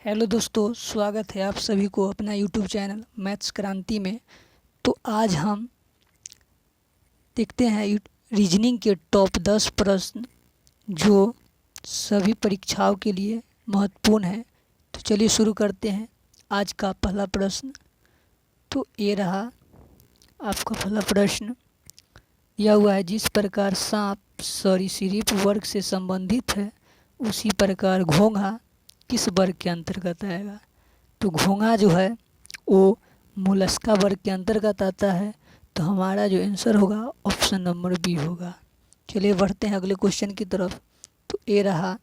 Hello दोस्तों, स्वागत है आप सभी को अपना यूट्यूब चैनल मैथ्स क्रांति में। तो आज हम देखते हैं रीजनिंग के टॉप 10 प्रश्न जो सभी परीक्षाओं के लिए महत्वपूर्ण है। तो चलिए शुरू करते हैं आज का पहला प्रश्न। तो ये रहा आपका पहला प्रश्न। यह हुआ है, जिस प्रकार सांप सरीसृप वर्ग से संबंधित है उसी प्रकार घोंघा किस वर्ग के अंतर्गत आएगा। तो घोंघा जो है वो मोलस्का वर्ग के अंतर्गत आता है। तो हमारा जो आंसर होगा ऑप्शन नंबर बी होगा। चलिए बढ़ते हैं अगले क्वेश्चन की तरफ। तो ये रहा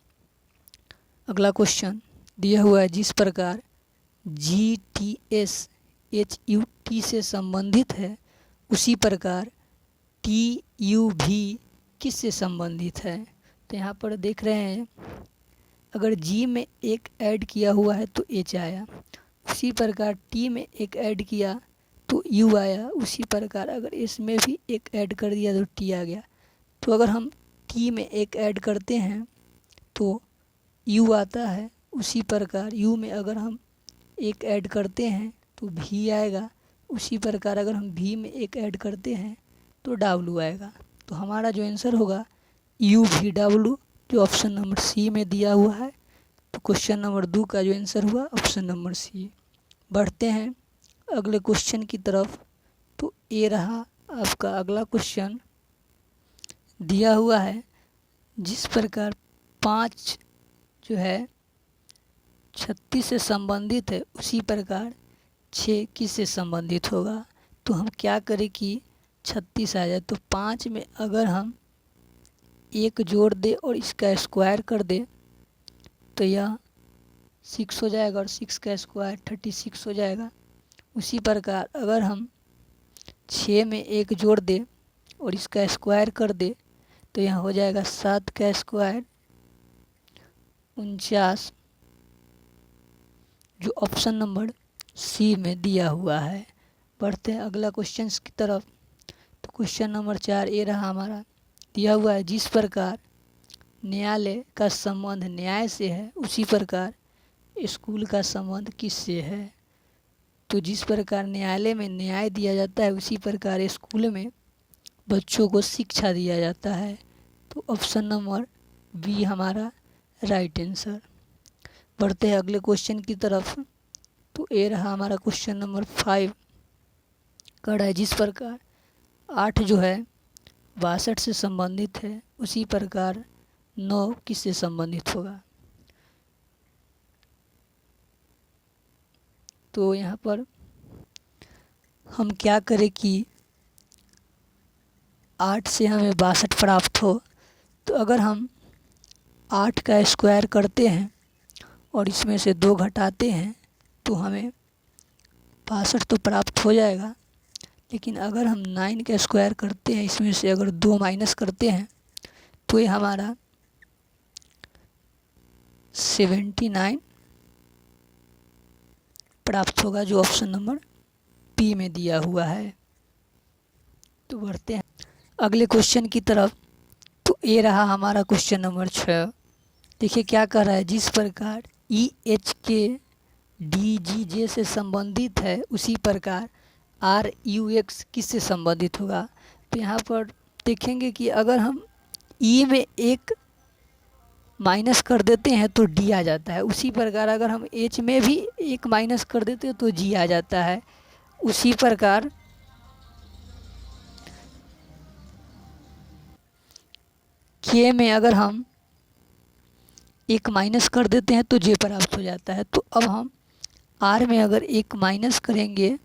अगला क्वेश्चन दिया हुआ है, जिस प्रकार GTS HUT से संबंधित है उसी प्रकार TUV किस से संबंधित है। तो यहाँ पर देख रहे हैं, अगर G में एक ऐड किया हुआ है तो H आया, उसी प्रकार T में एक ऐड किया तो U आया, उसी प्रकार अगर S में भी एक ऐड कर दिया तो T आ गया। तो अगर हम T में एक ऐड करते हैं तो U आता है, उसी प्रकार U में अगर हम एक ऐड करते हैं तो V आएगा, उसी प्रकार अगर हम V में एक ऐड करते हैं तो W आएगा। तो हमारा जो आंसर होगा UVW, जो ऑप्शन नंबर सी में दिया हुआ है। तो क्वेश्चन नंबर 2 का जो आंसर हुआ ऑप्शन नंबर सी। बढ़ते हैं अगले क्वेश्चन की तरफ। तो ये रहा आपका अगला क्वेश्चन दिया हुआ है, जिस प्रकार 5 जो है 36 से संबंधित है उसी प्रकार 6 किस से संबंधित होगा। तो हम क्या करें कि 36 आ जाए तो 5 में अगर हम एक जोड़ दे और इसका स्क्वायर कर दे तो यह 6 हो जाएगा और 6 का स्क्वायर 36 हो जाएगा। उसी प्रकार अगर हम 6 में एक जोड़ दे और इसका स्क्वायर कर दे तो यह हो जाएगा 7 का स्क्वायर 49, जो ऑप्शन नंबर सी में दिया हुआ है। बढ़ते हैं अगला क्वेश्चन की तरफ। तो क्वेश्चन नंबर 4 ये रहा हमारा, दिया हुआ है, जिस प्रकार न्यायालय का संबंध न्याय से है उसी प्रकार स्कूल का संबंध किससे है। तो जिस प्रकार न्यायालय में न्याय दिया जाता है उसी प्रकार स्कूल में बच्चों को शिक्षा दिया जाता है। तो ऑप्शन नंबर बी हमारा राइट आंसर। बढ़ते हैं अगले क्वेश्चन की तरफ। तो ये रहा हमारा क्वेश्चन नंबर 5 कड़ा है, जिस प्रकार 8 जो है 62 से संबंधित है उसी प्रकार 9 किससे संबंधित होगा। तो यहाँ पर हम क्या करें कि 8 से हमें 62 प्राप्त हो, तो अगर हम 8 का स्क्वायर करते हैं और इसमें से 2 घटाते हैं तो हमें 62 तो प्राप्त हो जाएगा। लेकिन अगर हम 9 का स्क्वायर करते हैं, इसमें से अगर 2 माइनस करते हैं तो ये हमारा 79 प्राप्त होगा, जो ऑप्शन नंबर पी में दिया हुआ है। तो बढ़ते हैं अगले क्वेश्चन की तरफ। तो ये रहा हमारा क्वेश्चन नंबर 6। देखिए क्या कर रहा है, जिस प्रकार EHK DGJ से संबंधित है उसी प्रकार RUX किससे संबंधित होगा। तो यहाँ पर देखेंगे कि अगर हम E में एक माइनस कर देते हैं तो D आ जाता है, उसी प्रकार अगर हम H में भी एक माइनस कर देते हैं तो G आ जाता है। उसी प्रकार K में अगर हम एक माइनस कर देते हैं तो J प्राप्त हो जाता है। तो अब हम R में अगर एक माइनस करेंगे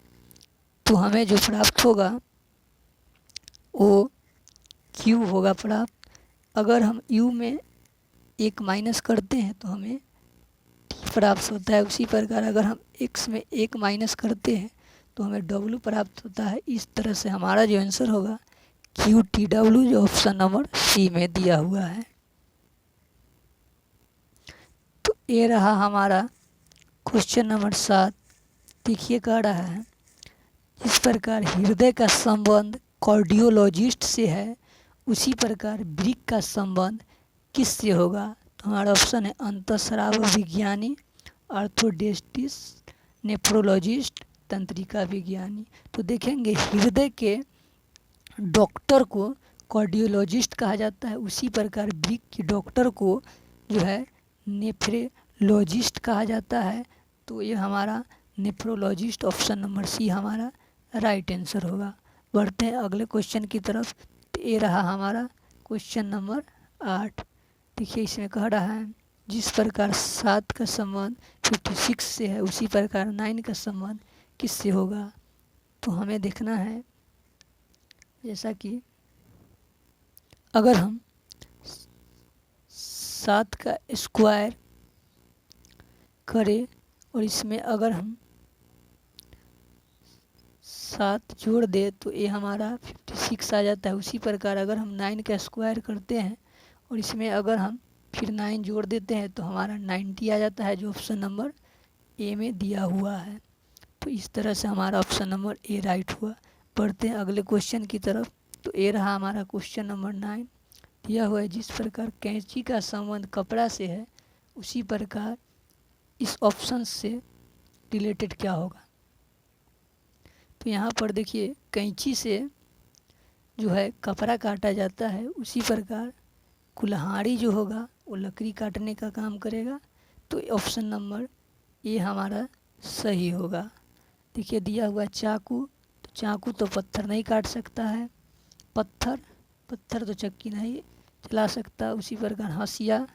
तो हमें जो प्राप्त होगा वो Q होगा प्राप्त। अगर हम U में एक माइनस करते हैं तो हमें T प्राप्त होता है। उसी प्रकार अगर हम X में एक माइनस करते हैं तो हमें W प्राप्त होता है। इस तरह से हमारा जो आंसर होगा QTW, जो ऑप्शन नंबर सी में दिया हुआ है। तो ये रहा हमारा क्वेश्चन नंबर 7। देखिए कह रहा है, इस प्रकार हृदय का संबंध कार्डियोलॉजिस्ट से है उसी प्रकार वृक्क का संबंध किससे होगा। तो हमारा ऑप्शन है अंतःस्राव विज्ञानी, ऑर्थोडेंटिस्ट, नेफ्रोलॉजिस्ट, तंत्रिका विज्ञानी। तो देखेंगे हृदय के डॉक्टर को कार्डियोलॉजिस्ट कहा जाता है, उसी प्रकार वृक्क के डॉक्टर को जो है नेफ्रोलॉजिस्ट कहा जाता है। तो ये हमारा नेफ्रोलॉजिस्ट ऑप्शन नंबर सी हमारा राइट आंसर होगा। बढ़ते हैं अगले क्वेश्चन की तरफ। तो ये रहा हमारा क्वेश्चन नंबर 8। देखिए इसमें कह रहा है जिस प्रकार 7 का संबंध 56 से है उसी प्रकार 9 का संबंध किससे होगा। तो हमें देखना है जैसा कि अगर हम 7 का स्क्वायर करें और इसमें अगर हम 7 जोड़ दे तो ये हमारा 56 आ जाता है। उसी प्रकार अगर हम 9 का स्क्वायर करते हैं और इसमें अगर हम फिर 9 जोड़ देते हैं तो हमारा 90 आ जाता है, जो ऑप्शन नंबर ए में दिया हुआ है। तो इस तरह से हमारा ऑप्शन नंबर ए राइट हुआ। बढ़ते हैं अगले क्वेश्चन की तरफ। तो ए रहा हमारा क्वेश्चन नंबर 9। दिया हुआ है जिस प्रकार कैंची का संबंध कपड़ा से है उसी प्रकार इस ऑप्शन से रिलेटेड क्या होगा। तो यहाँ पर देखिए कैंची से जो है कपड़ा काटा जाता है, उसी प्रकार कुल्हाड़ी जो होगा वो लकड़ी काटने का काम करेगा। तो ऑप्शन नंबर ए हमारा सही होगा। देखिए दिया हुआ चाकू, तो चाकू तो पत्थर नहीं काट सकता है, पत्थर तो चक्की नहीं चला सकता। उसी प्रकार हंसिया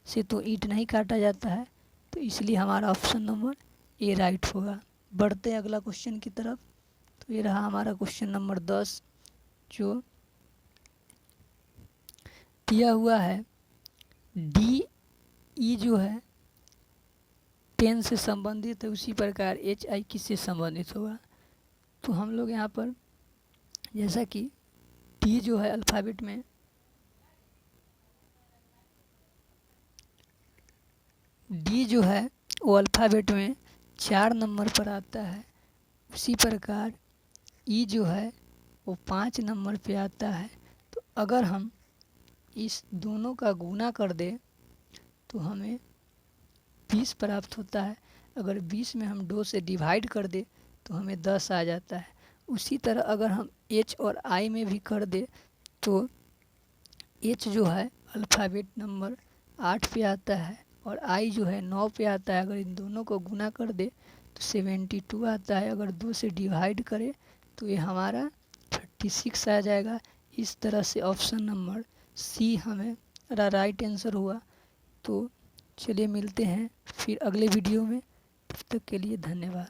से तो ईंट नहीं काटा जाता है। तो इसलिए हमारा ऑप्शन नंबर ए राइट होगा। बढ़ते हैं अगला क्वेश्चन की तरफ। तो ये रहा हमारा क्वेश्चन नंबर 10 जो दिया हुआ है डी ई जो है पेन से संबंधित है, उसी प्रकार एच आई किससे संबंधित होगा। तो हम लोग यहाँ पर जैसा कि डी जो है अल्फ़ाबेट में डी जो है वो अल्फ़ाबेट में 4 नंबर पर आता है, उसी प्रकार ई जो है वो 5 नंबर पे आता है। तो अगर हम इस दोनों का गुना कर दें तो हमें 20 प्राप्त होता है। अगर 20 में हम 2 से डिवाइड कर दें तो हमें 10 आ जाता है। उसी तरह अगर हम एच और आई में भी कर दें तो एच जो है अल्फ़ाबेट नंबर 8 पे आता है और आई जो है 9 पे आता है। अगर इन दोनों को गुना कर दे तो 72 आता है। अगर 2 से डिवाइड करें तो ये हमारा 36 आ जाएगा। इस तरह से ऑप्शन नंबर सी हमें राइट आंसर हुआ। तो चलिए मिलते हैं फिर अगले वीडियो में, तब तक के लिए धन्यवाद।